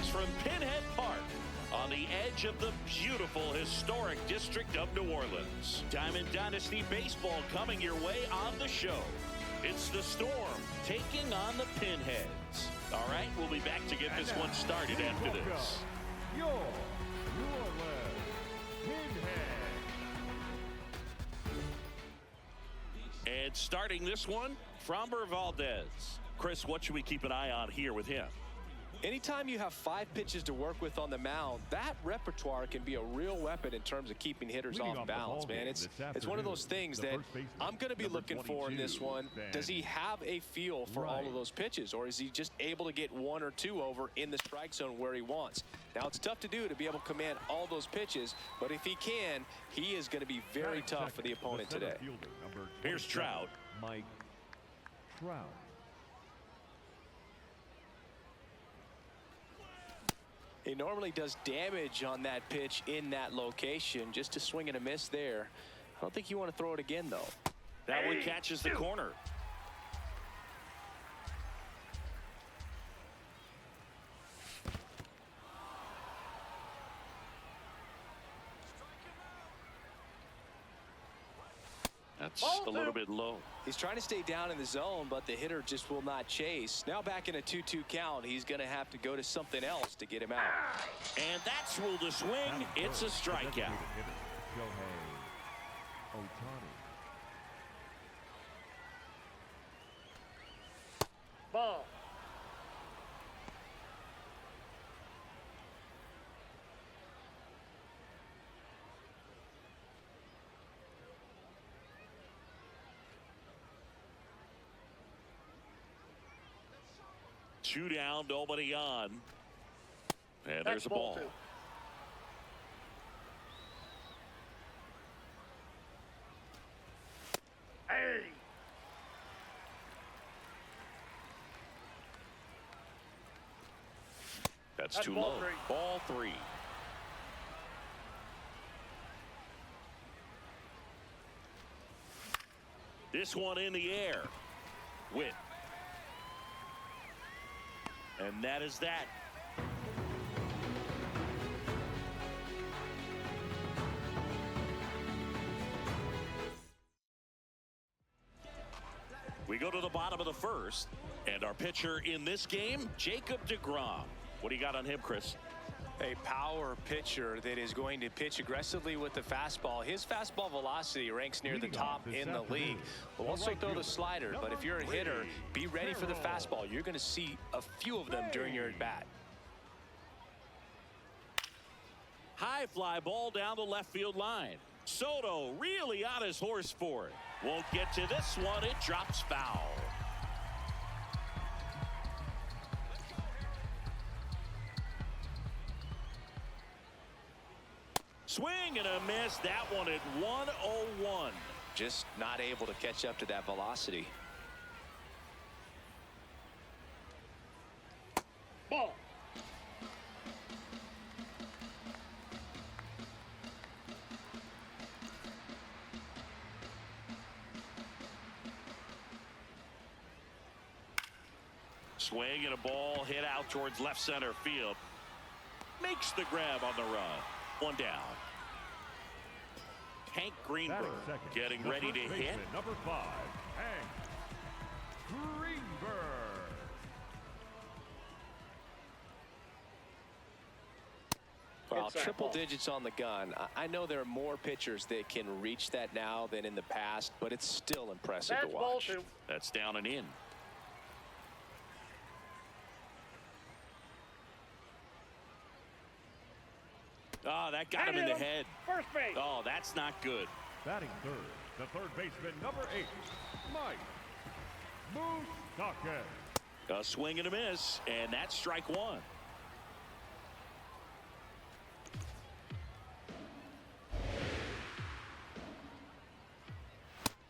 Greetings from Pinhead Park on the edge of the beautiful historic district of New Orleans. Diamond Dynasty baseball coming your way on the show. It's the Storm taking on the Pinheads. All right, we'll be back to get this one started after this. Your New Orleans Pinheads. And starting this one, Framber Valdez. Chris, what should we keep an eye on here with him? Anytime you have 5 pitches to work with on the mound, that repertoire can be a real weapon in terms of keeping hitters off balance, man. It's one of those things that I'm going to be looking for in this one. Does he have a feel for all of those pitches, or is he just able to get 1 or 2 over in the strike zone where he wants? Now, it's tough to do to be able to command all those pitches, but if he can, he is going to be very tough for the opponent today. Here's Trout. Mike Trout. He normally does damage on that pitch in that location. Just a swing and a miss there. I don't think you want to throw it again, though. That one catches the corner. That's a little bit low. He's trying to stay down in the zone, but the hitter just will not chase. Now back in a 2-2 count, he's going to have to go to something else to get him out. And that's ruled a swing. It's a strikeout. Ball. Two down, nobody on. And there's a ball. Hey. That's too low. Ball 3. This one in the air. Witt. And that is that. We go to the bottom of the first, and our pitcher in this game, Jacob deGrom. What do you got on him, Chris? A power pitcher that is going to pitch aggressively with the fastball. His fastball velocity ranks near the top in the league. Will also throw the slider, but if you're a hitter, be ready for the fastball. You're going to see a few of them during your at-bat. High fly ball down the left field line. Soto really on his horse for it. Won't get to this one. It drops foul. Swing and a miss. That one at 101. Just not able to catch up to that velocity. Ball. Swing and a ball hit out towards left center field. Makes the grab on the run. One down. Hank Greenberg getting ready to hit. Number 5, Hank Greenberg. Well, triple digits on the gun. I know there are more pitchers that can reach that now than in the past, but it's still impressive to watch. That's down and in. Oh, that got him in the head. First base. Oh, that's not good. Batting third, the third baseman, number 8, Mike Moustakas. A swing and a miss, and that's strike 1.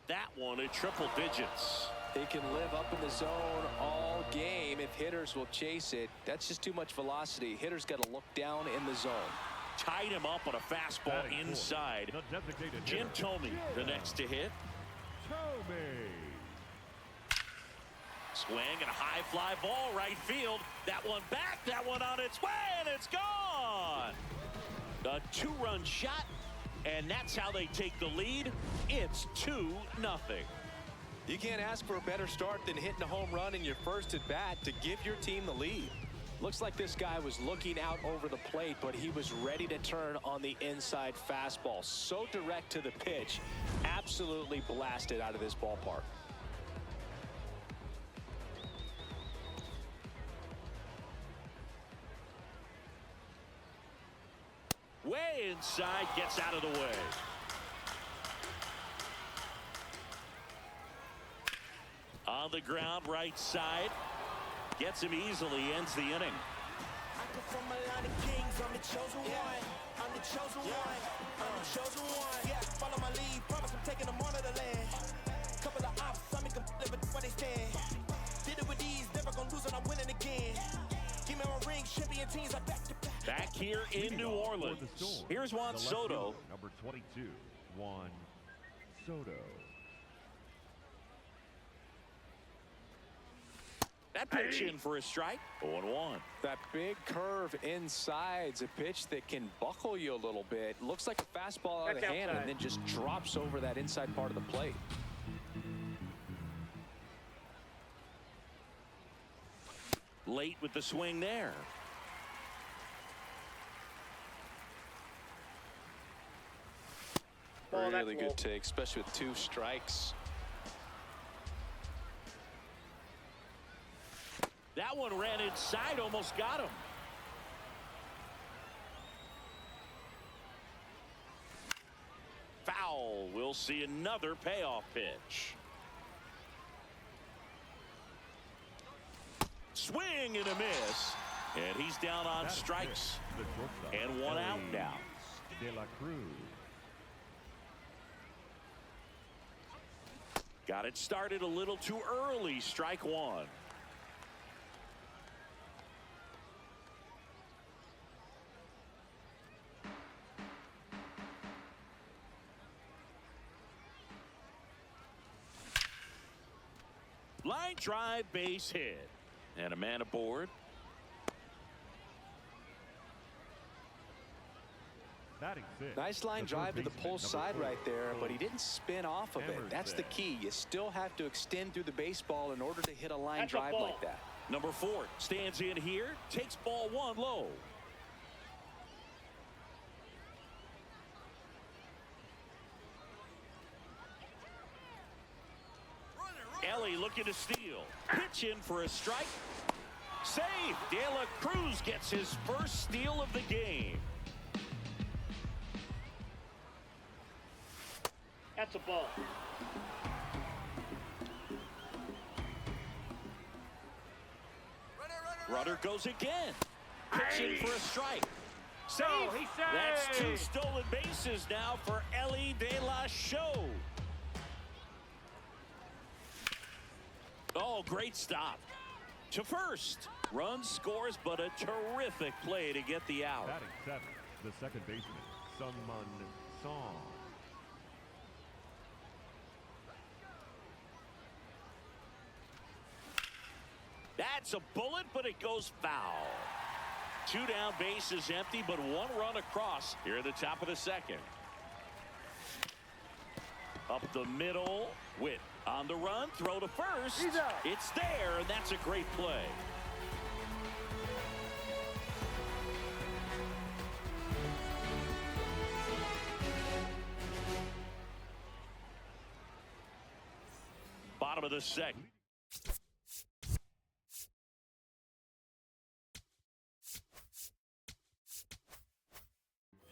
That one at triple digits. He can live up in the zone all game if hitters will chase it. That's just too much velocity. Hitters got to look down in the zone. Tied him up on a fastball inside. Jim Thome, the next to hit. Thome. Swing and a high fly ball right field. That one back, that one on its way, and it's gone. A two-run shot, and that's how they take the lead. It's 2-0. You can't ask for a better start than hitting a home run in your first at bat to give your team the lead. Looks like this guy was looking out over the plate, but he was ready to turn on the inside fastball. So direct to the pitch, absolutely blasted out of this ballpark. Way inside, gets out of the way. On the ground, right side. Gets him easily, ends the inning. I come from a line of kings, I'm the chosen one. I'm the chosen one. I'm the chosen one. Yeah, follow my lead, promise I'm taking them all to the land. Couple of ops, I make them live it where they stand. Did it with these, never gonna lose and I'm winning again. Give me my ring, champion teams, I back to back. Back here in New Orleans. Here's Juan Soto. Number 22, Juan Soto. That pitch in for a strike. 0-1. That big curve inside's a pitch that can buckle you a little bit. Looks like a fastball out of the hand and then just drops over that inside part of the plate. Late with the swing there. Really good take, especially with 2 strikes. That one ran inside, almost got him. Foul. We'll see another payoff pitch. Swing and a miss. And he's down on strikes. And 1 out now. De La Cruz. Got it started a little too early. Strike 1. Line drive, base hit. And a man aboard. Nice line drive to the pull side right there, but he didn't spin off of it. That's the key. You still have to extend through the baseball in order to hit a line drive like that. Number 4 stands in here, takes ball 1 low. Ellie looking to steal. Pitch in for a strike. Save. De La Cruz gets his first steal of the game. That's a ball. Runner goes again. Pitching for a strike. Save. Oh, he That's saved. 2 stolen bases now for Ellie De La Show. Oh, great stop. To first. Run scores, but a terrific play to get the out. Batting 7th, the second baseman, Sungmun Song. That's a bullet, but it goes foul. 2 down, bases empty, but 1 run across here at the top of the second. Up the middle, Witt on the run, throw to first. It's there, and that's a great play. Bottom of the second.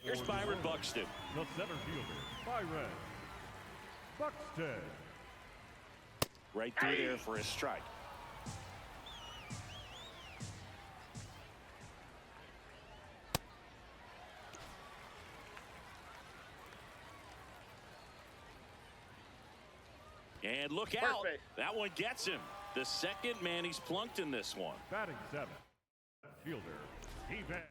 Here's Byron Buxton. The center fielder, Byron Buxton. Right through there for a strike. And look out. That one gets him. The second man he's plunked in this one. Batting 7th, fielder, Ivan.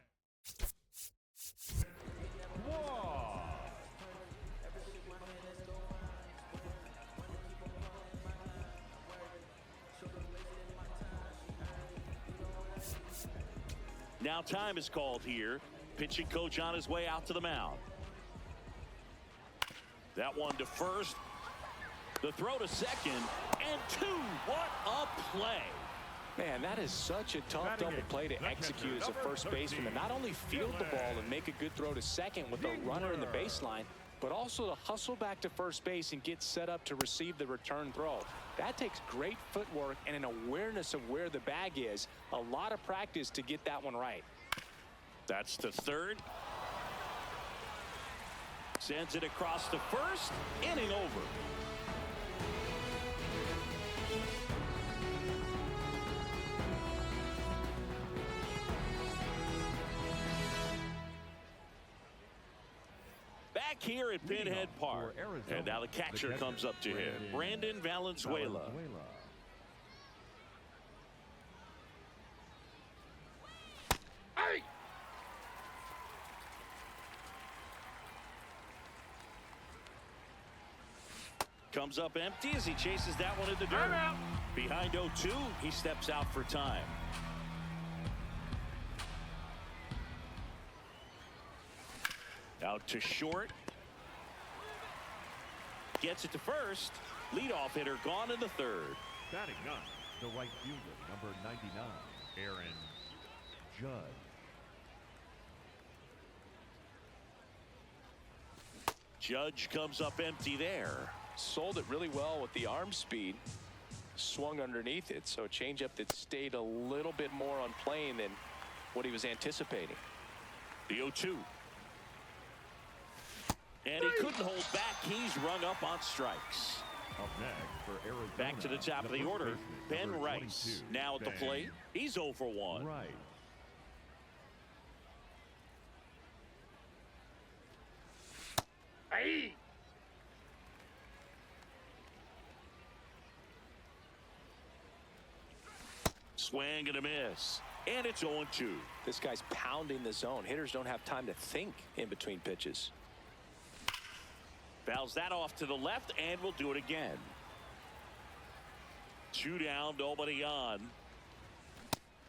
Now time is called here. Pitching coach on his way out to the mound. That one to first. The throw to second. And 2. What a play. Man, that is such a tough double play to execute as a first baseman. To not only field the ball and make a good throw to second with a runner in the baseline, but also to hustle back to first base and get set up to receive the return throw. That takes great footwork and an awareness of where the bag is. A lot of practice to get that one right. That's to third. Sends it across to first. Inning over. Back here at Pinhead Park. And now the catcher comes up to him. Brandon Valenzuela. Hey! Comes up empty as he chases that one in the dirt. Behind 0-2, he steps out for time. Out to short. Gets it to first. Leadoff hitter gone in the third. Batting ninth, the right fielder, number 99, Aaron Judge. Judge comes up empty there. Sold it really well with the arm speed. Swung underneath it, so a changeup that stayed a little bit more on plane than what he was anticipating. The 0-2. And he couldn't hold back. He's rung up on strikes. Up next for Arizona, back to the top of the order. Ben Rice now at the plate. He's 0 for 1. Right. Hey! Swing and a miss. And it's 0-2. This guy's pounding the zone. Hitters don't have time to think in between pitches. Fouls that off to the left, and we'll do it again. 2 down, nobody on.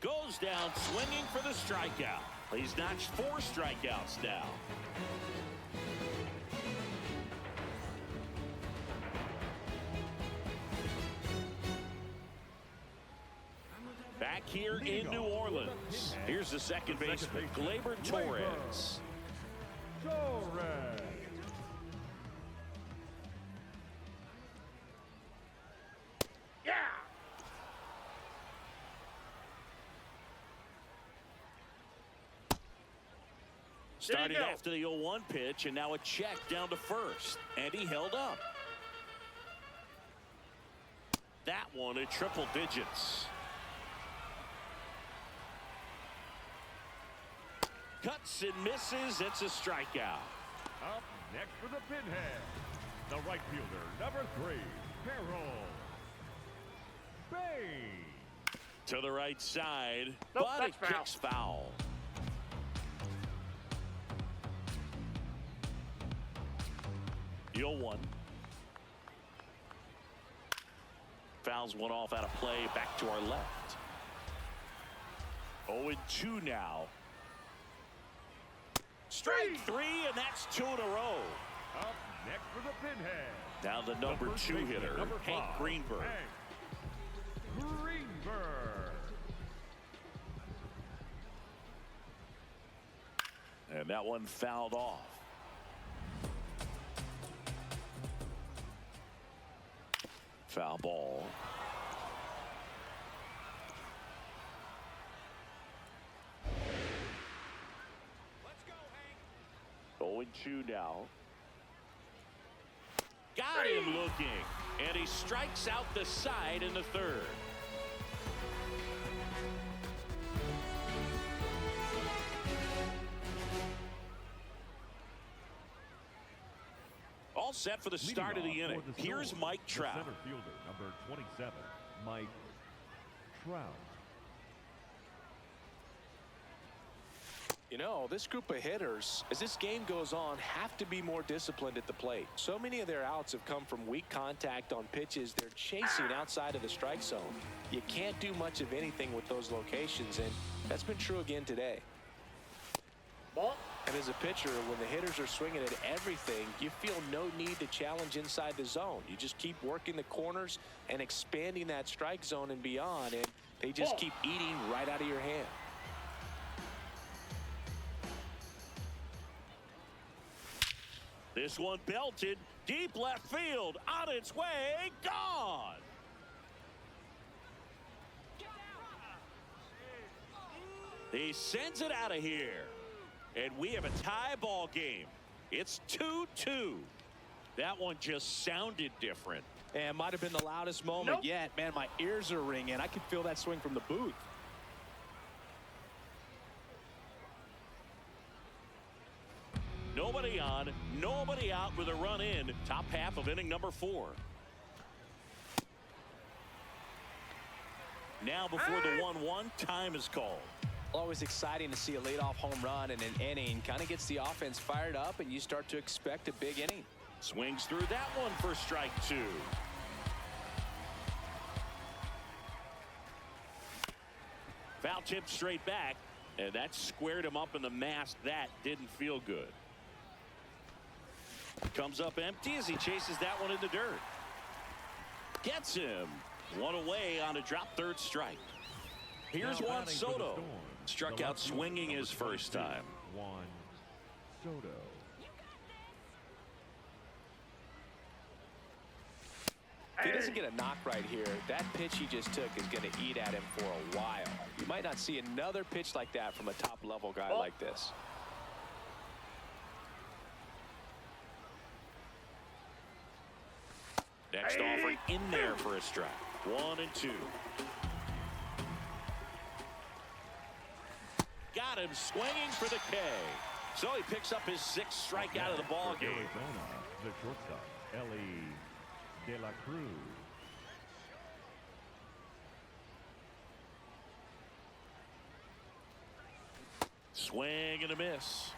Goes down swinging for the strikeout. He's notched 4 strikeouts now. Back here in New Orleans. Here's the second baseman, Gleyber Torres. Yeah! Started after the 0-1 pitch, and now a check down to first. And he held up. That one at triple digits. Cuts and misses. It's a strikeout. Up next for the Pinhead, the right fielder, number 3, Harold Bain. To the right side, Nope, but it that's kicks foul. The 0-1. Fouls one off out of play. Back to our left. 0-2 now. Strike 3, and that's 2 in a row. Up next for the Pinhead. Now the number 2 hitter, Hank Greenberg. Hank Greenberg. And that one fouled off. Foul ball. Let's go, Hank. 0-2 now. Got him looking. And he strikes out the side in the third. All set for the start of the inning. Here's Mike Trout. Center fielder, number 27, Mike Trout. You know, this group of hitters, as this game goes on, have to be more disciplined at the plate. So many of their outs have come from weak contact on pitches they're chasing outside of the strike zone. You can't do much of anything with those locations, and That's been true again today. Ball. And as a pitcher, when the hitters are swinging at everything, you feel no need to challenge inside the zone. You just keep working the corners and expanding that strike zone and beyond, and they just keep eating right out of your hand. This one belted deep left field, on its way, gone. He sends it out of here. And we have a tie ball game. It's 2-2. That one just sounded different. And might have been the loudest moment yet. Man, my ears are ringing. I could feel that swing from the booth. Nobody on, nobody out with a run in. Top half of inning number 4. Now before the 1-1, time is called. Always exciting to see a leadoff home run in an inning. Kind of gets the offense fired up, and you start to expect a big inning. Swings through that one for strike 2. Foul tip straight back, and that squared him up in the mask. That didn't feel good. Comes up empty as he chases that one in the dirt. Gets him. One away on a drop third strike. Here's Juan Soto. Struck out swinging his first time. Juan Soto. If he doesn't get a knock right here, that pitch he just took is going to eat at him for a while. You might not see another pitch like that from a top-level guy like this. Next offer in there for a strike. 1-2. Got him swinging for the K. So he picks up his 6th strikeout of the ball game. Arizona, the shortstop, Ellie De La Cruz. Swing and a miss.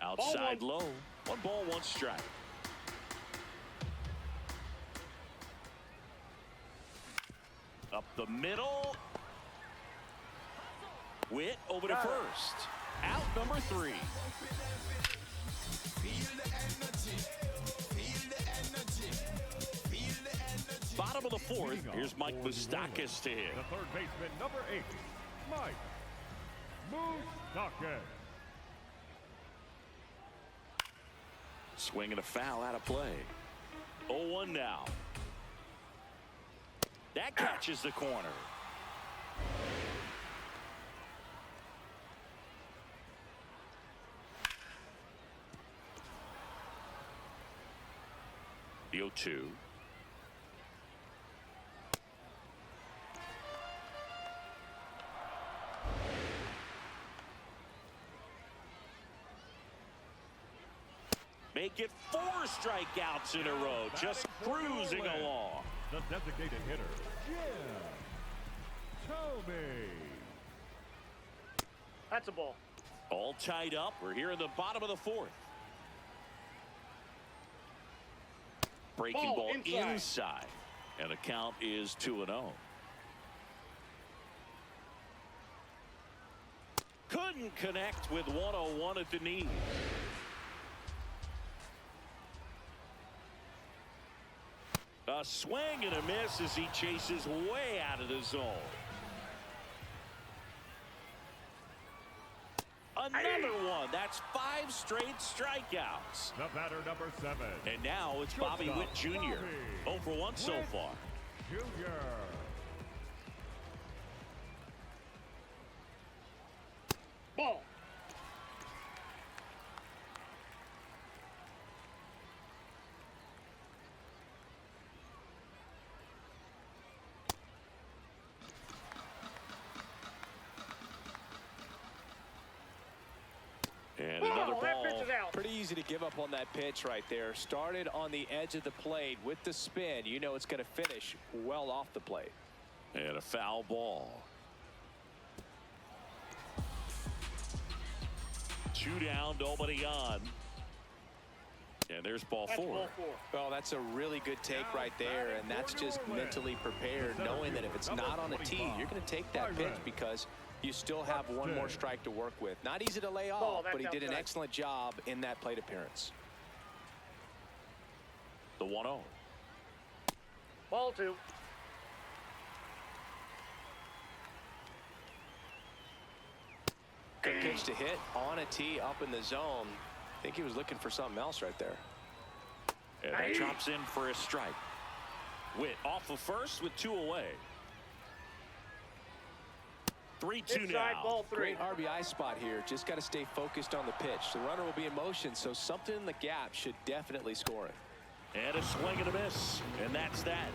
Outside low. 1 ball, 1 strike. Up the middle. Witt over to first. Out number 3. Bottom of the 4th. Here's Mike Moustakas to hit. The third baseman, number 8, Mike Moustakas. Swing and a foul out of play. 0-1 now. That catches the corner. The 0-2. Make it 4 strikeouts in a row, just cruising along. The designated hitter, Jim Tomey. That's a ball. All tied up. We're here in the bottom of the 4th. Breaking ball inside. And the count is 2-0. Couldn't connect with 101 at the knees. A swing and a miss as he chases way out of the zone. Another one. That's 5 straight strikeouts. The batter, number 7. And now it's Bobby Witt Jr. 0 for 1 so far. Jr. Ball. And another ball. That pitch is out. Pretty easy to give up on that pitch right there. Started on the edge of the plate with the spin. You know it's going to finish well off the plate. And a foul ball. 2 down, nobody on. And there's ball That's four. ball 4. Well, that's a really good take right there, and that's just mentally prepared, knowing that if it's not on a tee, you're going to take that pitch because you still have one more strike to work with. Not easy to lay off, but he did an excellent job in that plate appearance. The 1-0. Ball 2. Good pitch to hit on a tee up in the zone. I think he was looking for something else right there. And that drops in for a strike. Witt off of first with 2 away. 3-2 Inside, now. ball 3. Great RBI spot here. Just got to stay focused on the pitch. The runner will be in motion, so something in the gap should definitely score it. And a swing and a miss. And that's that.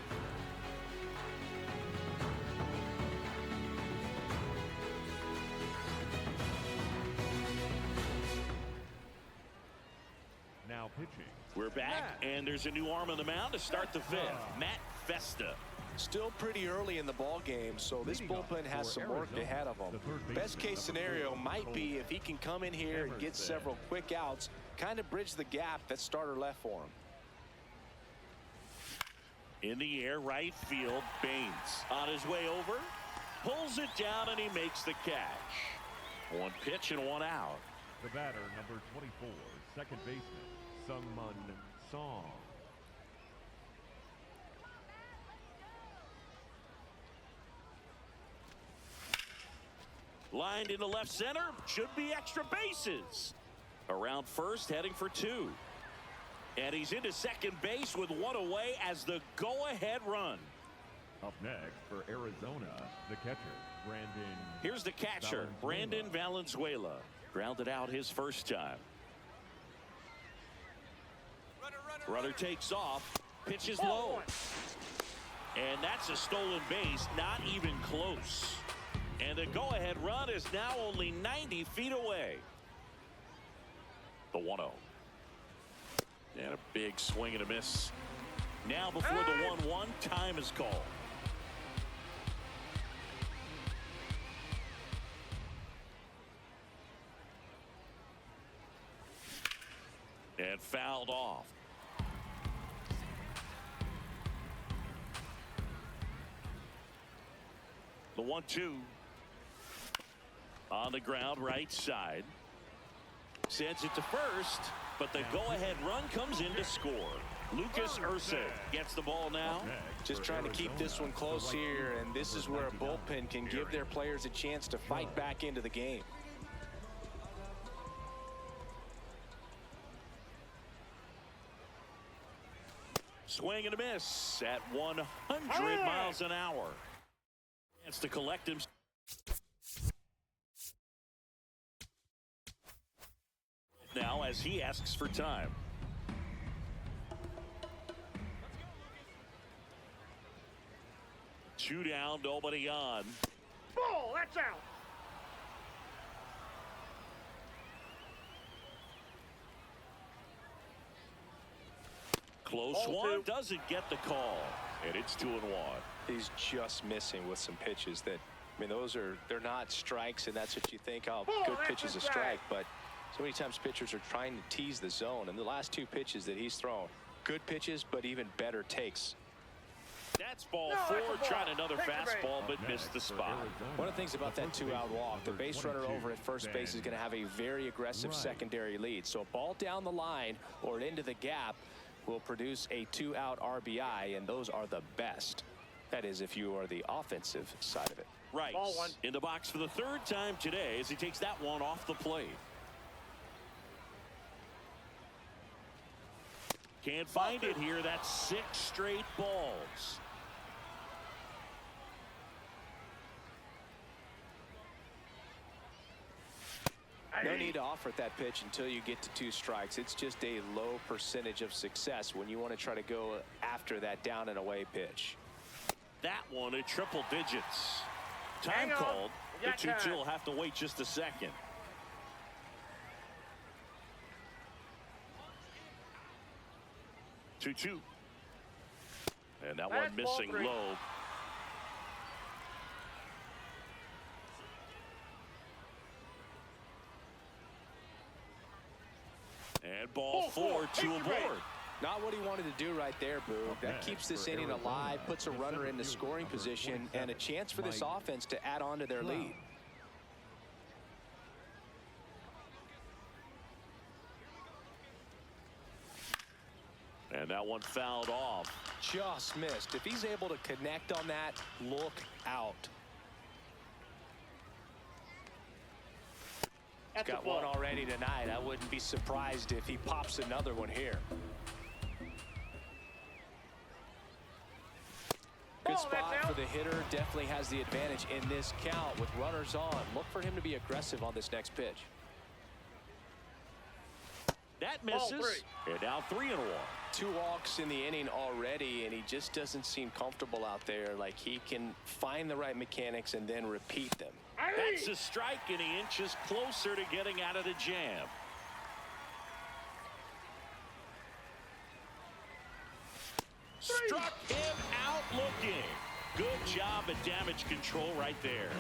Now pitching. We're back, and there's a new arm on the mound to start the 5th. Matt Festa. Still pretty early in the ball game, so this bullpen has some work ahead of him. Best case scenario might be if he can come in here and get several quick outs, kind of bridge the gap that starter left for him. In the air, right field, Baines on his way over, pulls it down, and he makes the catch. 1 pitch and 1 out. The batter, number 24, second baseman, Sungmun Song. Lined into left center, should be extra bases. Around first, heading for 2. And he's into second base with 1 away as the go-ahead run. Up next for Arizona, the catcher, Brandon. Here's the catcher, Brandon Valenzuela. Grounded out his first time. Runner takes off, pitches low. And that's a stolen base, not even close. And the go-ahead run is now only 90 feet away. The 1-0. And a big swing and a miss. Now before the 1-1, time is called. And fouled off. The 1-2. On the ground, right side. Sends it to first, but the go-ahead run comes in to score. Lucas Ursa gets the ball now. Just trying to keep this one close here, and this is where a bullpen can give their players a chance to fight back into the game. Swing and a miss at 100 miles an hour. Chance to collect him. Now as he asks for time. Two down, nobody on. Ball, that's out. Close Ball one, 2. doesn't get the call. And it's 2-1. He's just missing with some pitches that, I mean, they're not strikes, and that's what you think, oh, good pitch is a strike, but so many times pitchers are trying to tease the zone, and the last 2 pitches that he's thrown, good pitches, but even better takes. That's ball 4, trying another fastball, but missed the spot. One of the things about that 2-out walk, the base runner over at first base is going to have a very aggressive secondary lead. So a ball down the line or into the gap will produce a 2-out RBI, and those are the best. That is, if you are the offensive side of it. Right. Ball 1. In the box for the 3rd time today as he takes that one off the plate. Can't find it here. That's 6 straight balls. No need to offer at that pitch until you get to 2 strikes. It's just a low percentage of success when you want to try to go after that down and away pitch. That one at triple digits. Time Hang on. called. We The got 2-2 time. will have to wait just a second. Two. And that one That's ball missing 3. low. And ball 4, 2 aboard. Not what he wanted to do right there, Boog. That keeps this inning alive, puts a runner into scoring position, and a chance for this offense to add on to their lead. And that one fouled off. Just missed. If he's able to connect on that, look out. Got one already tonight. I wouldn't be surprised if he pops another one here. Good spot for the hitter. Definitely has the advantage in this count with runners on. Look for him to be aggressive on this next pitch. That misses. And now 3-1. 2 walks in the inning already, and he just doesn't seem comfortable out there. Like he can find the right mechanics and then repeat them. That's a strike, and he inches closer to getting out of the jam. Struck him out looking. Good job at damage control right there.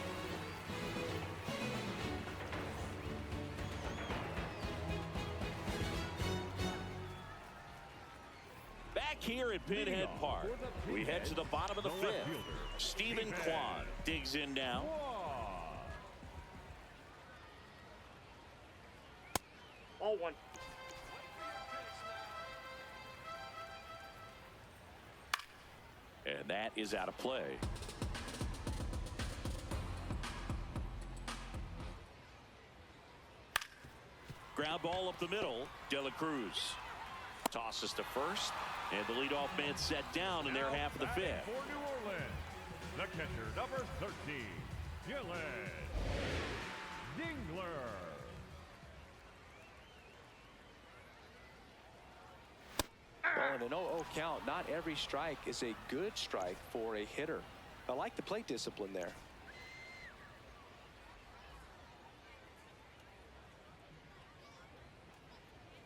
Back here at Pinhead Park, we head to the bottom of the 5th. Stephen Kwan digs in now. Ball 1. And that is out of play. Ground ball up the middle. De La Cruz tosses to first, and the leadoff man set down in their half of the 5th. For New Orleans, the catcher, number 13, Gillen Dingler. Well, in an 0-0 count, not every strike is a good strike for a hitter. I like the plate discipline there.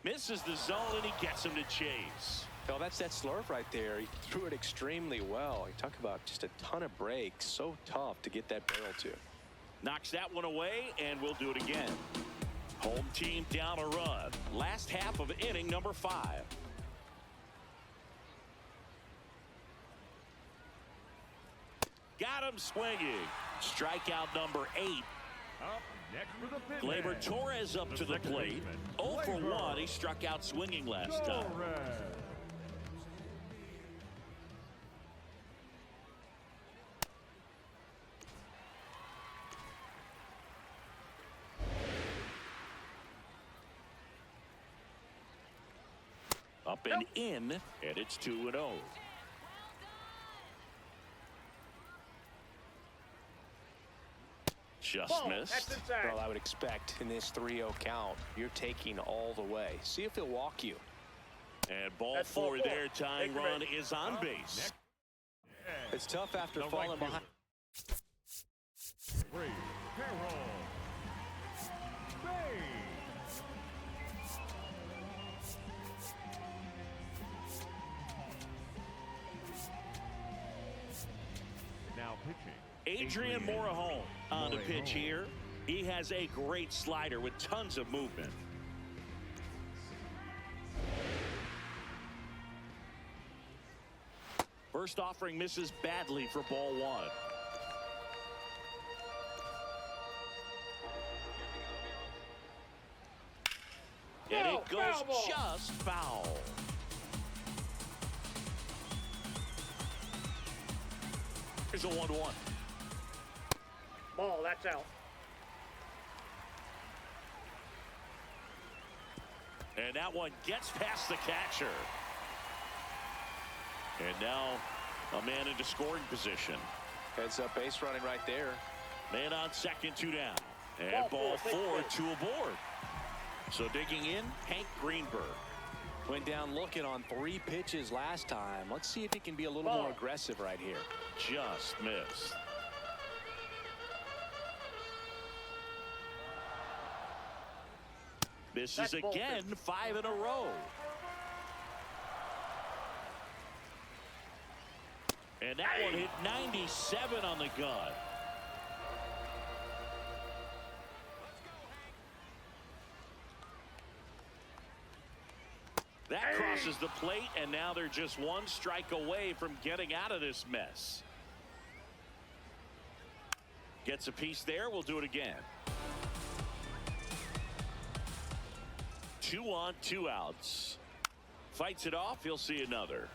Misses the zone, and he gets him to chase. Well, that's that slurve right there. He threw it extremely well. You talk about just a ton of breaks. So tough to get that barrel to. Knocks that one away, and we'll do it again. Home team down a run. Last half of inning number 5. Got him swinging. Strikeout number 8. Up next for the Pinhead, Gleyber Torres up to the plate. 0 for 1. He struck out swinging last time. Up and in, and it's 2-0. Just missed. Well, I would expect in this 3-0 count, you're taking all the way. See if he'll walk you. And ball 4 there. Tying run is on base. It's tough after falling behind. Now pitching. Adrian Morejon on the pitch here. He has a great slider with tons of movement. First offering misses badly for ball 1. And it goes just foul. Here's a 1-1. Ball, that's out. And that one gets past the catcher. And now a man into scoring position. Heads up base running right there. Man on second, 2 down. And ball 4, 2 aboard. So digging in, Hank Greenberg. Went down looking on 3 pitches last time. Let's see if he can be a little more aggressive right here. Just missed. Misses again, 5 in a row. And that one hit 97 on the gun. That crosses the plate, and now they're just one strike away from getting out of this mess. Gets a piece there. We'll do it again. 2 on, 2 outs. Fights it off. He'll see another.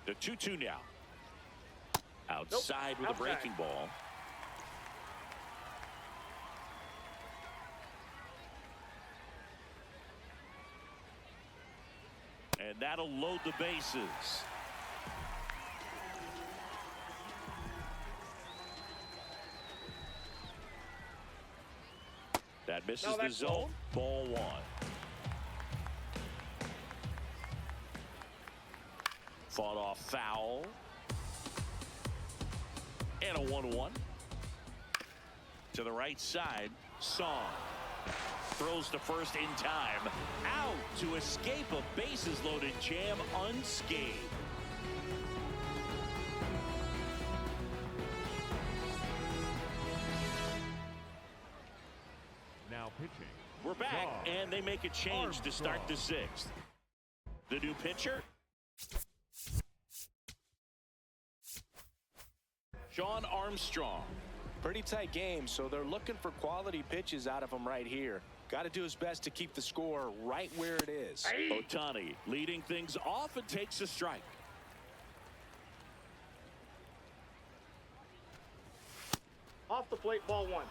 The 2-2 now. Outside with a breaking ball. And that'll load the bases. That misses the zone. Ball 1. Fought off foul. And a 1-1. To the right side. Song. Throws to first in time. Out to escape a bases loaded jam unscathed. Now pitching. We're back, and they make a change to start the 6th. The new pitcher, Shawn Armstrong. Pretty tight game, so they're looking for quality pitches out of him right here. Got to do his best to keep the score right where it is. Ohtani leading things off and takes a strike. Off the plate, ball 1.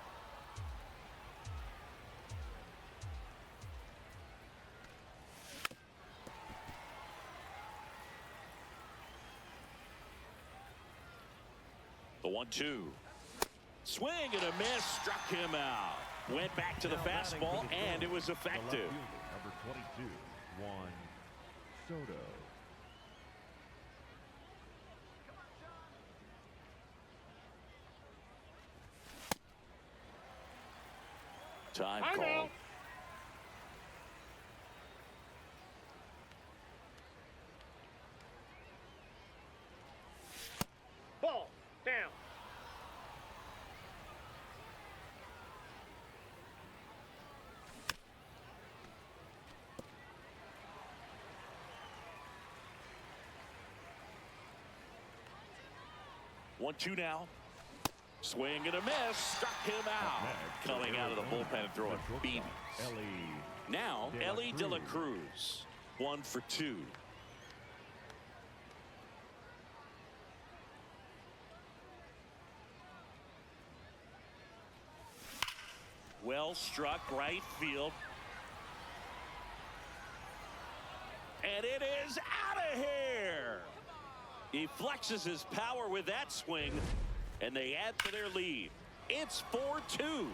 The 1-2. Swing and a miss, struck him out. Went back to the fastball, and it was effective. Number 22, Juan Soto. Time call. Ball down. 1-2 now. Swing and a miss, struck him out. Coming out of the bullpen and throwing beans. Now, Ellie De La Cruz, 1 for 2. Well struck, right field. And it is out of here. He flexes his power with that swing, and they add to their lead. It's 4-2.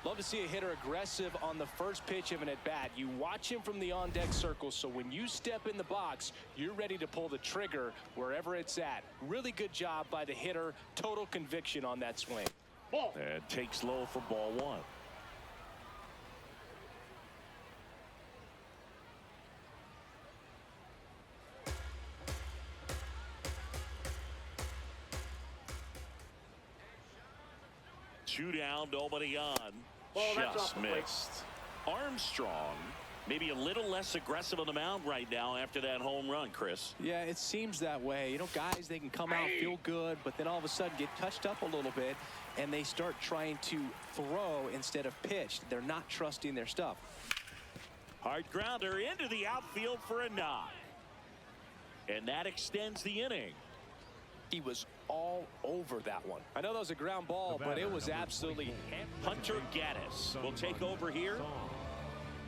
Love to see a hitter aggressive on the first pitch of an at-bat. You watch him from the on-deck circle, so when you step in the box, you're ready to pull the trigger wherever it's at. Really good job by the hitter. Total conviction on that swing. Ball. And takes low for ball 1. Two down, nobody on. Just missed. Armstrong, maybe a little less aggressive on the mound right now after that home run, Chris. Yeah, it seems that way. You know, guys, they can come out, feel good, but then all of a sudden get touched up a little bit, and they start trying to throw instead of pitch. They're not trusting their stuff. Hard grounder into the outfield for a knock. And that extends the inning. He was all over that one. I know that was a ground ball, but it was absolutely... Hunter Gaddis will take over here.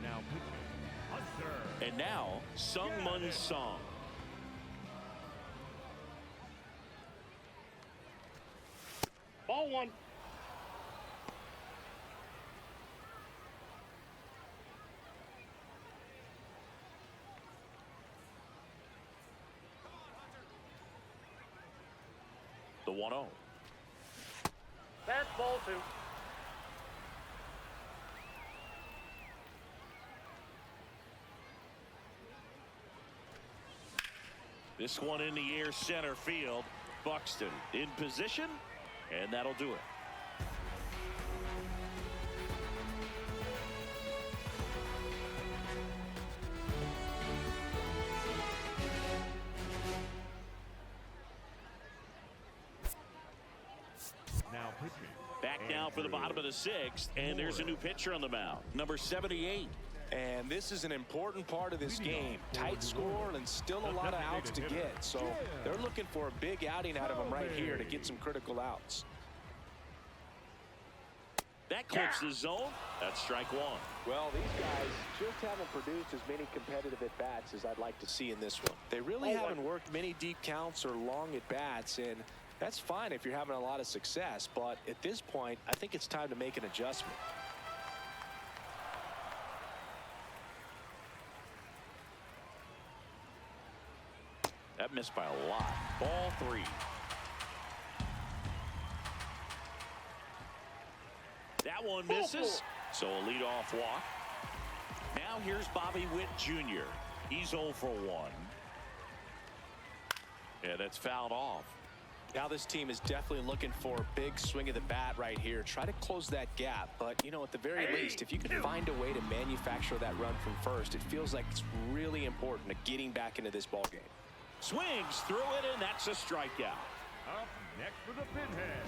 Now pitching, Hunter. And now, Sung-Mun Song. Ball 1. The 1-0. That's ball 2. This one in the air, center field. Buxton in position, and that'll do it. Back now for the bottom of the sixth, and there's a new pitcher on the mound, number 78. And this is an important part of this game. Tight score and still a lot of outs to get. So they're looking for a big outing out of him right here to get some critical outs. That clips the zone. That's strike one. Well, these guys just haven't produced as many competitive at-bats as I'd like to see in this one. They really haven't worked many deep counts or long at-bats, and that's fine if you're having a lot of success. But at this point, I think it's time to make an adjustment. That missed by a lot. Ball 3. That one misses. So a leadoff walk. Now here's Bobby Witt Jr. He's 0 for 1. Yeah, that's fouled off. Now this team is definitely looking for a big swing of the bat right here. Try to close that gap. But, you know, at the very least, if you can find a way to manufacture that run from first, it feels like it's really important to getting back into this ball game. Swings through it, and that's a strikeout. Up next for the pinhead,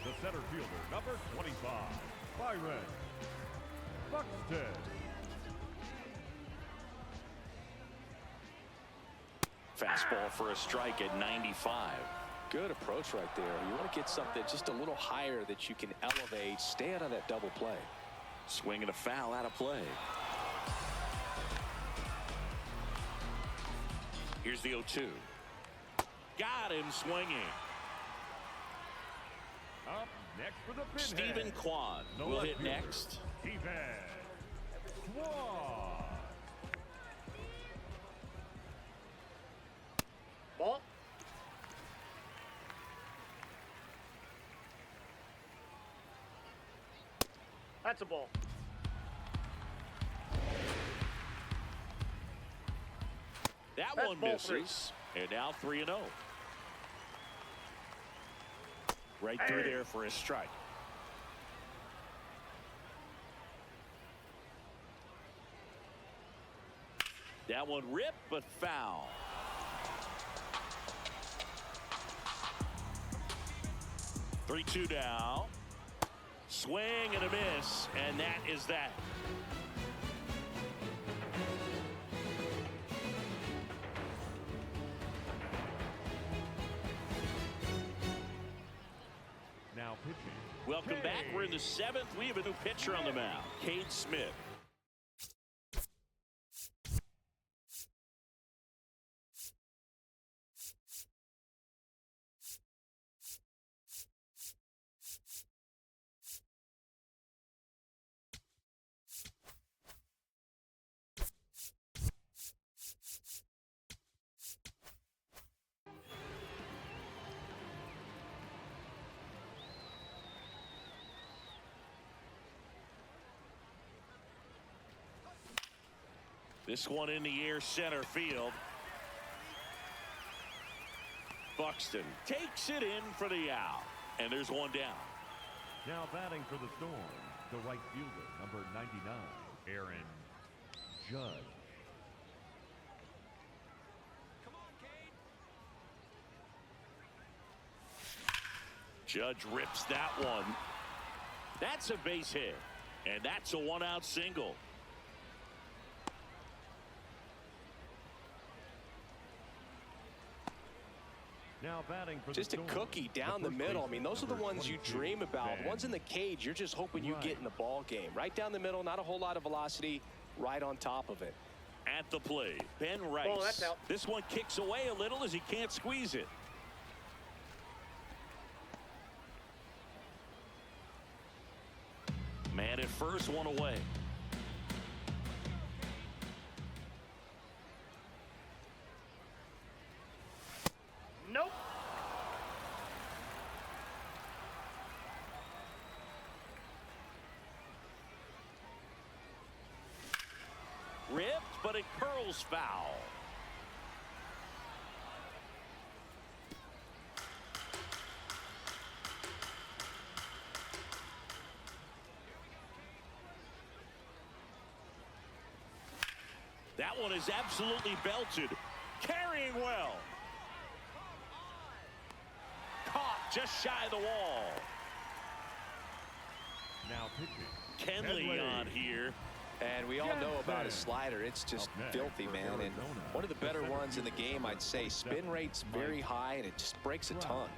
the center fielder, number 25, Byron Buxton. Fastball for a strike at 95. Good approach right there. You want to get something just a little higher that you can elevate. Stay out of that double play. Swing and a foul out of play. Here's the 0-2. Got him swinging. Up next for the pinhead, Stephen Kwan will hit next. Stephen Kwan. Ball. That's a ball. That That's one ball misses. And now 3-0. Right through there for a strike. That one ripped, but foul. Three-2 now. Swing and a miss, and that is that. Now pitching. Welcome back. We're in the 7th. We have a new pitcher on the mound, Cade Smith. This one in the air, center field. Buxton takes it in for the out. And there's one down. Now batting for the Storm, the right fielder, number 99, Aaron Judge. Judge rips that one. That's a base hit. And that's a one-out single. Now batting for just the a Storm, cookie down the middle. I mean, those are the ones you dream about. Ones in the cage, you're just hoping you get in the ball game. Right down the middle, not a whole lot of velocity, right on top of it. At the plate, Ben Rice. Oh, that's out. This one kicks away a little as he can't squeeze it. Man at first, one away. Nope. Ripped, but it curls foul. That one is absolutely belted. Carrying well. Caught just shy of the wall. Now pitching. Kenley on here. And we all know about his slider. It's just filthy, man. And one of the better ones in the game, I'd say. Spin rate's very high, and it just breaks a ton.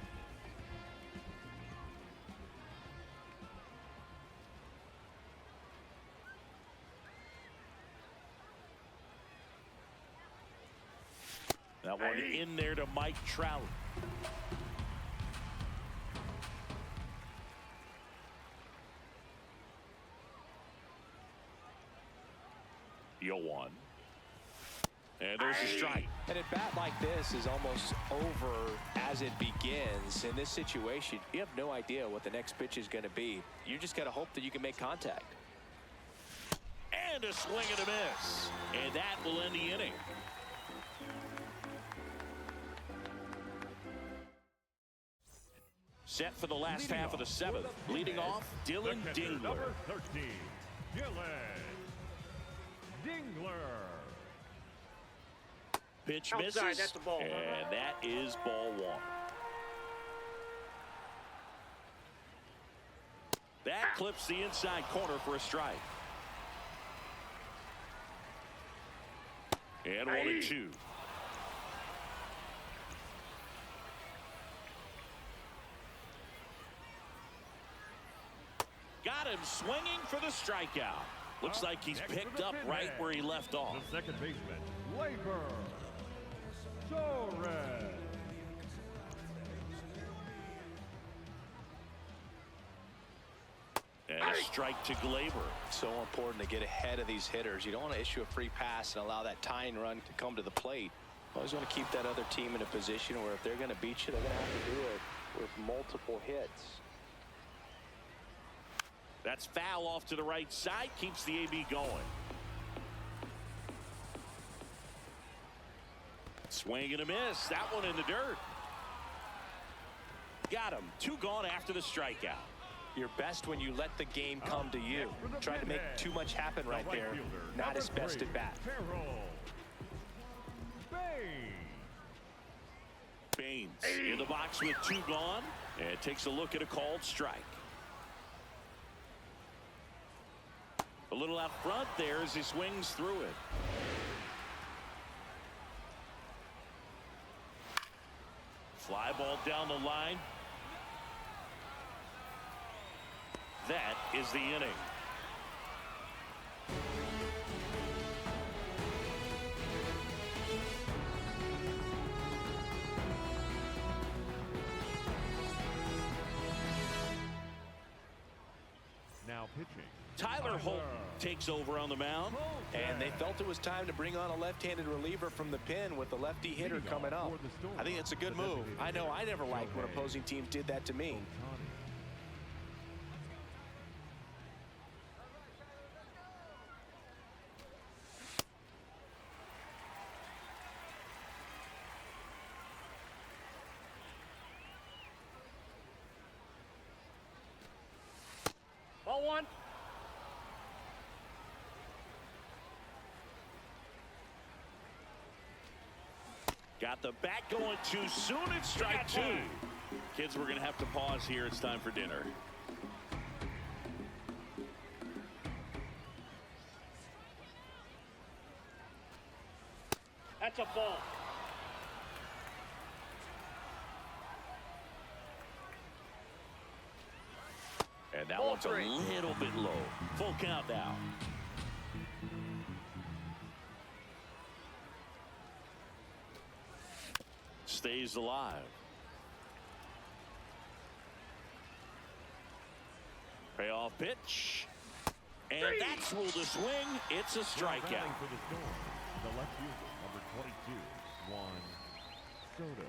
That one in there to Mike Trout. Deal one. And there's a strike. And a bat like this is almost over as it begins. In this situation, you have no idea what the next pitch is going to be. You just got to hope that you can make contact. And a swing and a miss. And that will end the inning. Set for the last half of the seventh. Leading off, Dylan Dingler. Number 13, Dylan Dingler. Pitch Outside, misses. that's a ball. And that is ball one. That clips the inside corner for a strike. And 1-2. Got him swinging for the strikeout. Looks like he's picked up right where he left off. The second baseman, Labor Torres. And a strike to Glaber. So important to get ahead of these hitters. You don't want to issue a free pass and allow that tying run to come to the plate. Always want to keep that other team in a position where if they're going to beat you, they're going to have to do it with multiple hits. That's foul off to the right side. Keeps the AB going. Swing and a miss. That one in the dirt. Got him. 2 gone after the strikeout. You're best when you let the game come to you. Trying to make too much happen right there. Not his best at bat. Baines in the box with 2 gone. And takes a look at a called strike. A little out front there as he swings through it. Fly ball down the line. That is the inning. Now pitching. Tyler Holt takes over on the mound. And they felt it was time to bring on a left-handed reliever from the pen with the lefty hitter coming up. I think it's a good move. I know I never liked when opposing teams did that to me. Ball one. Got the bat going too soon. It's strike 2. Kids, we're going to have to pause here. It's time for dinner. That's a ball. And that Ball one's 3. a little bit low. Full count now. Stays alive. Payoff pitch. And that's ruled a swing. It's a strikeout. For the Storm, the left fielder, number 22, Juan Soto.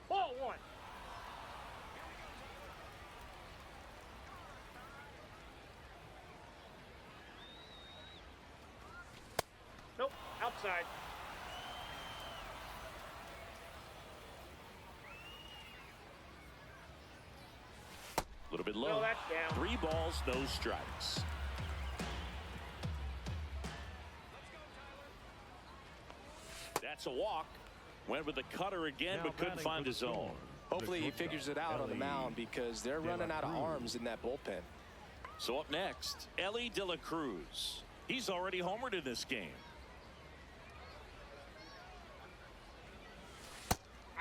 Ball one. Nope. Outside. A little bit low. No, that's down. 3 balls, no strikes. That's a walk. Went with the cutter again, but couldn't find his zone. Hopefully he figures it out on the mound because they're running out of arms in that bullpen. So up next, Ellie De La Cruz. He's already homered in this game.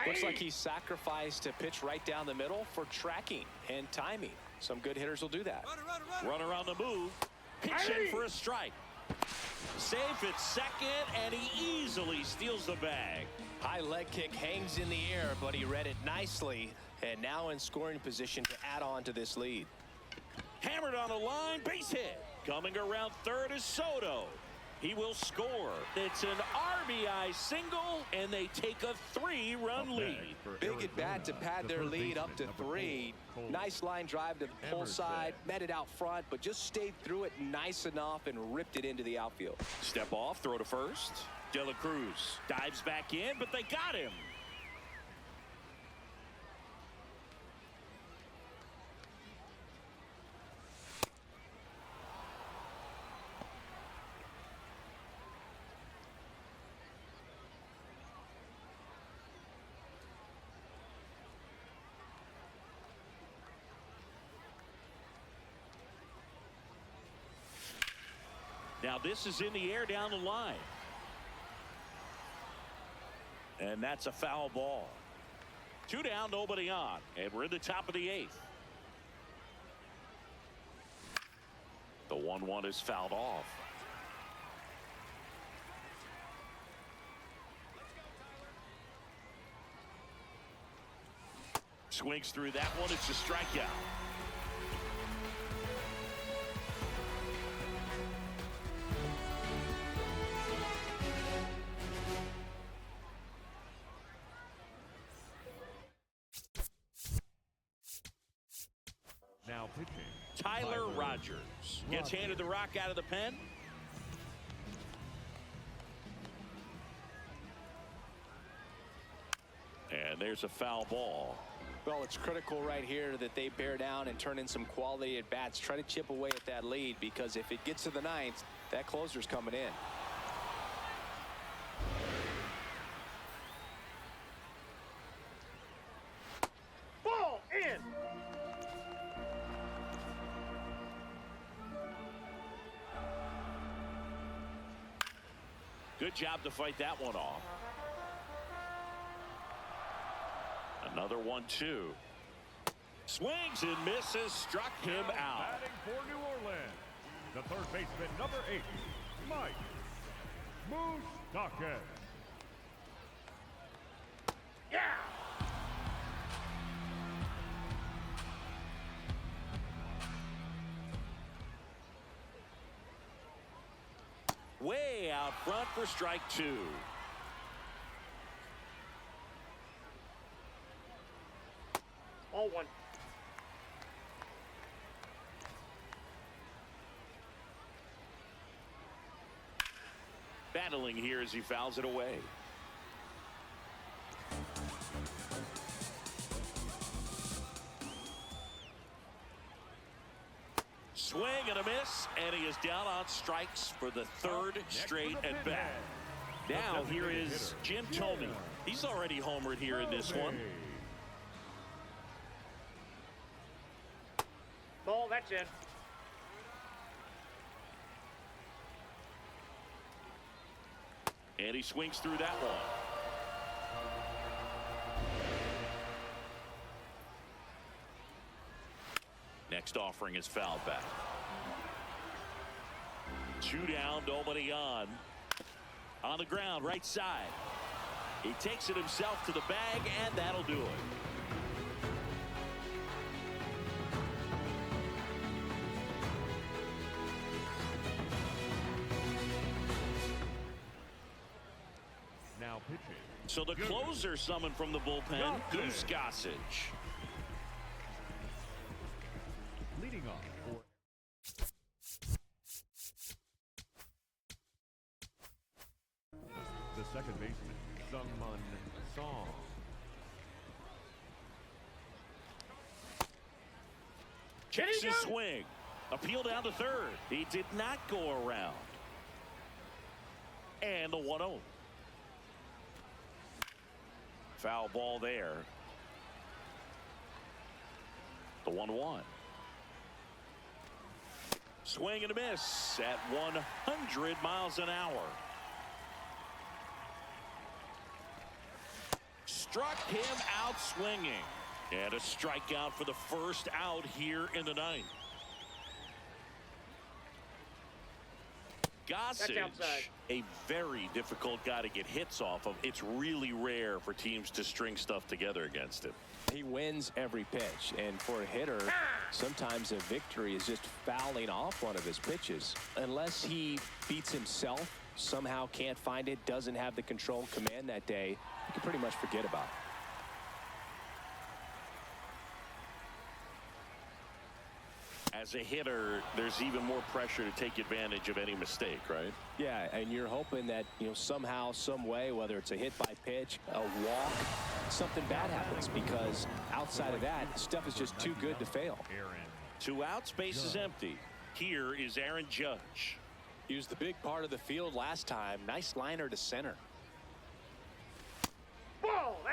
Looks like he sacrificed a pitch right down the middle for tracking and timing. Some good hitters will do that. Runner on the move. Pitch in for a strike. Safe at second, and he easily steals the bag. High leg kick hangs in the air, but he read it nicely, and now in scoring position to add on to this lead. Hammered on the line, base hit. Coming around third is Soto. He will score. It's an RBI single, and they take a 3-run lead. Big at bat to pad their lead up to 3. Nice line drive to the pull side, met it out front, but just stayed through it nice enough and ripped it into the outfield. Step off, throw to first. De La Cruz dives back in, but they got him. Now this is in the air down the line. And that's a foul ball. 2 down, nobody on. And we're in the top of the 8th. The 1-1 is fouled off. Swings through that one. It's a strikeout. Now pitching. Tyler Rogers gets handed the rock out of the pen. And there's a foul ball. Well, it's critical right here that they bear down and turn in some quality at bats. Try to chip away at that lead, because if it gets to the 9th, that closer's coming in. Ball in. Good job to fight that one off. Another 1-2. Swings and misses. Struck him out. Batting for New Orleans, the third baseman, number 8, Mike Moustakas. Yeah. Way out front for strike 2. All 1. Battling here as he fouls it away. Swing and a miss, and he is down on strikes for the 3rd straight at bat. Now here is Jim Thome. He's already homered here in this one. Ball, that's in. And he swings through that one. Next offering is fouled back. 2 down, nobody on. On the ground, right side. He takes it himself to the bag, and that'll do it. Now pitching. So the closer summoned from the bullpen, Goose Gossage. Leading off for the second baseman, Sungmun Song. Checks his swing. Appeal down to third. He did not go around. And the 1-0. Foul ball there. The 1-1. Swing and a miss at 100 miles an hour. Struck him out swinging. And a strikeout for the first out here in the ninth. Gossage, a very difficult guy to get hits off of. It's really rare for teams to string stuff together against him. He wins every pitch, and for a hitter, sometimes a victory is just fouling off one of his pitches. Unless he beats himself, somehow can't find it, doesn't have the control command that day, you can pretty much forget about it. As a hitter, there's even more pressure to take advantage of any mistake, right? Yeah, and you're hoping that, somehow, some way, whether it's a hit by pitch, a walk, something bad happens, because outside of that, stuff is just too good to fail. 2 outs, base is empty. Here is Aaron Judge. He was the big part of the field last time. Nice liner to center.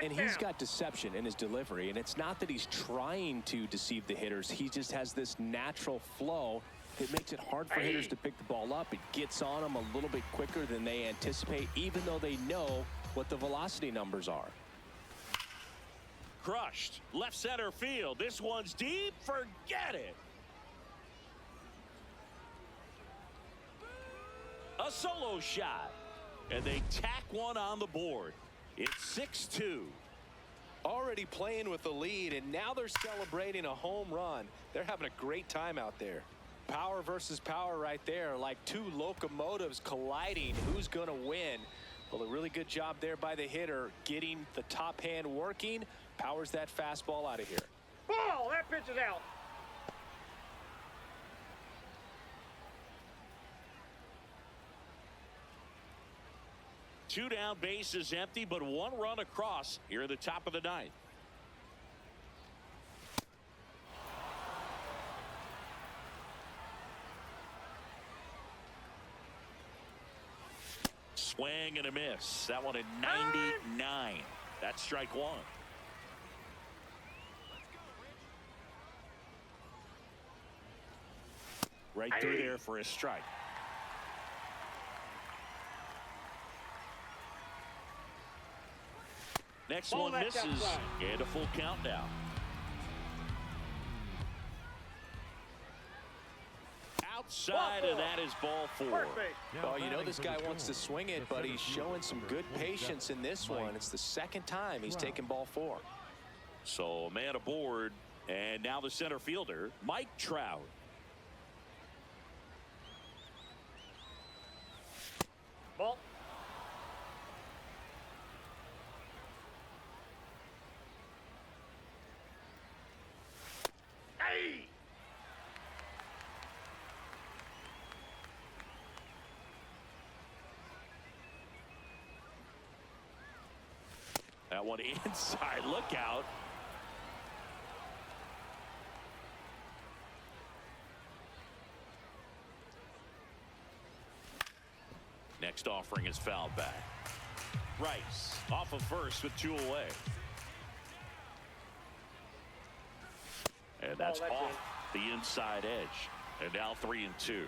And he's got deception in his delivery, and it's not that he's trying to deceive the hitters. He just has this natural flow that makes it hard for hitters to pick the ball up. It gets on them a little bit quicker than they anticipate, even though they know what the velocity numbers are. Crushed. Left center field. This one's deep. Forget it. A solo shot. And they tack one on the board. It's 6-2. Already playing with the lead, and now they're celebrating a home run. They're having a great time out there. Power versus power right there, like two locomotives colliding. Who's going to win? Well, a really good job there by the hitter, getting the top hand working. Powers that fastball out of here. Ball! That pitch is out. Two down, base is empty, but 1 run across here at the top of the ninth. Swing and a miss. That one at 99. That's strike 1. Right through there for a strike. Next one misses, and a full count now. Outside, and that is ball 4. Well, this guy wants to swing it, but he's showing some good patience in this one. It's the second time he's taken ball 4. So a man aboard, and now the center fielder, Mike Trout. Ball. That one inside. Look out. Next offering is fouled back. Rice off of first with 2 away. And that's off the inside edge. And now 3-2.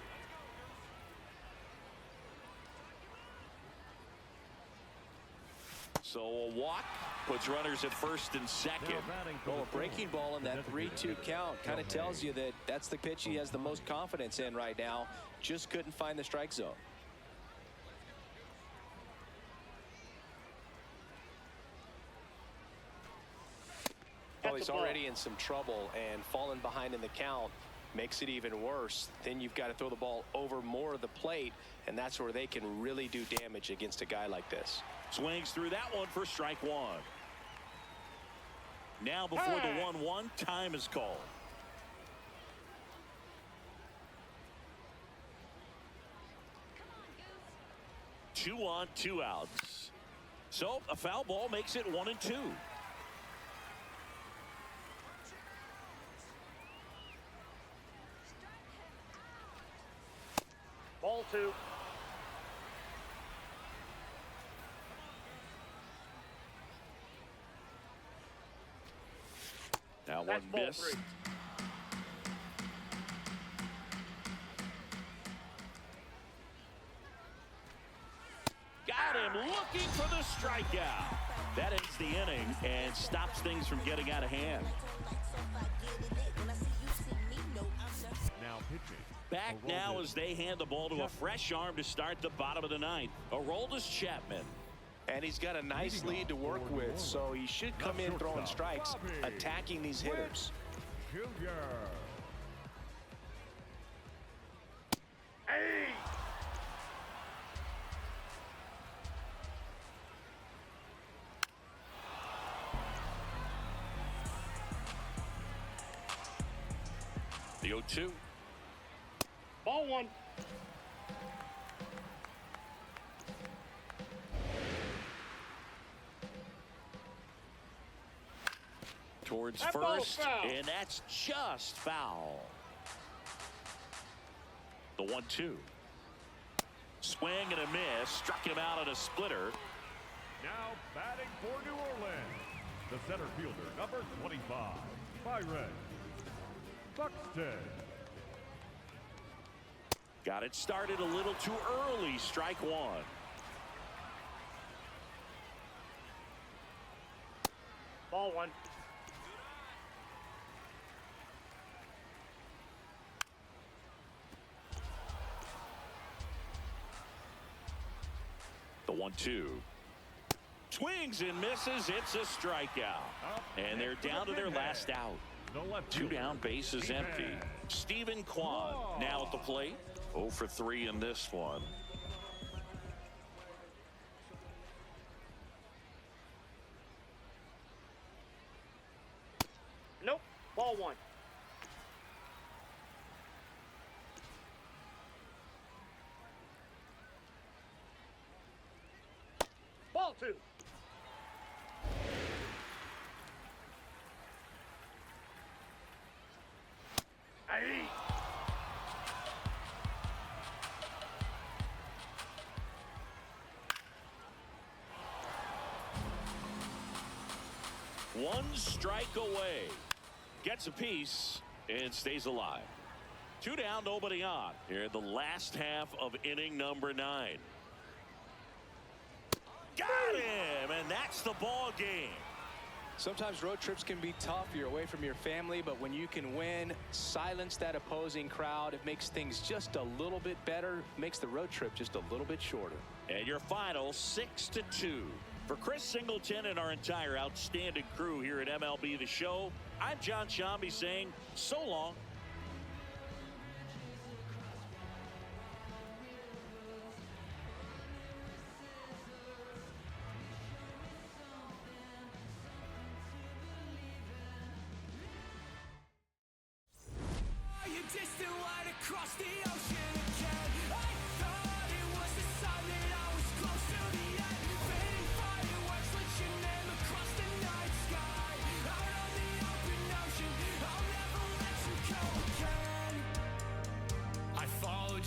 So a walk puts runners at first and second. Well, a breaking ball in that 3-2 count kind of tells you that that's the pitch he has the most confidence in right now. Just couldn't find the strike zone. Well, he's already in some trouble, and falling behind in the count makes it even worse. Then you've got to throw the ball over more of the plate, and that's where they can really do damage against a guy like this. Swings through that one for strike 1. Now before the 1-1, time is called. Two on, 2 outs. So a foul ball makes it 1-2. Ball 2. Now That's one ball miss. 3. Got him looking for the strikeout. That ends the inning and stops things from getting out of hand. Now pitching. Back now as they hand the ball to a fresh arm to start the bottom of the ninth. Aroldis Chapman. And he's got a nice lead to work with, so he should come in throwing strikes, attacking these hitters. Junior. Hey! The 0-2. Ball 1. Towards That ball's first, foul. and that's just foul. The 1-2. Swing and a miss. Struck him out on a splitter. Now batting for New Orleans, the center fielder, number 25, Byron Buxton. Got it started a little too early. Strike 1. Ball 1. The 1-2. Swings and misses. It's a strikeout. And they're down to their last out. Two down, bases empty. Stephen Kwan now at the plate. 0 for 3 in this one. Nope. Ball 1. Ball 2. Hey! One strike away. Gets a piece and stays alive. 2 down, nobody on. Here in the last half of inning number 9. Got him, and that's the ball game. Sometimes road trips can be tough. You're away from your family, but when you can win, silence that opposing crowd, it makes things just a little bit better, makes the road trip just a little bit shorter. And your final 6-2. For Chris Singleton and our entire outstanding crew here at MLB The Show, I'm John Shambi saying so long.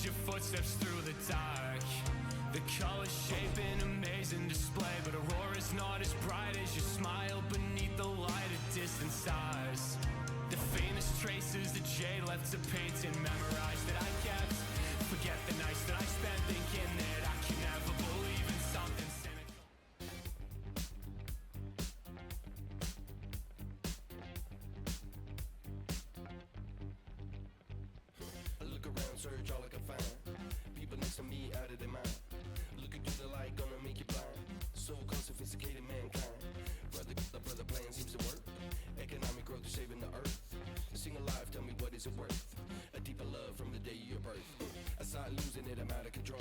Your footsteps through the dark, the colors shape an amazing display, but aurora's not as bright as your smile beneath the light of distant stars. The faintest traces that jade left to paint and memorize that I kept. Forget the nights that I spent thinking that I can never believe in something cynical. I look around, search all I can find. People next to me out of their mind. Looking through the light, gonna make you blind. So called sophisticated mankind. Brother plan seems to work. Economic growth is saving the earth. Sing alive, tell me what is it worth? A deeper love from the day of your birth. I start losing it, I'm out of control.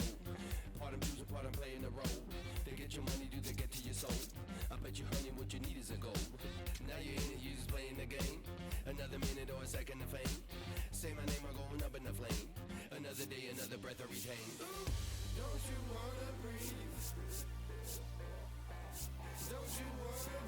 Part I'm choosing, part I'm playing the role. They get your money, do they get to your soul? I bet you, honey, what you need is a goal. Now you're in it, you're just playing the game. Another minute or a second of fame. Say my name, I'm going up in the flame. Another day, another breath I retain. Don't you wanna breathe? Don't you wanna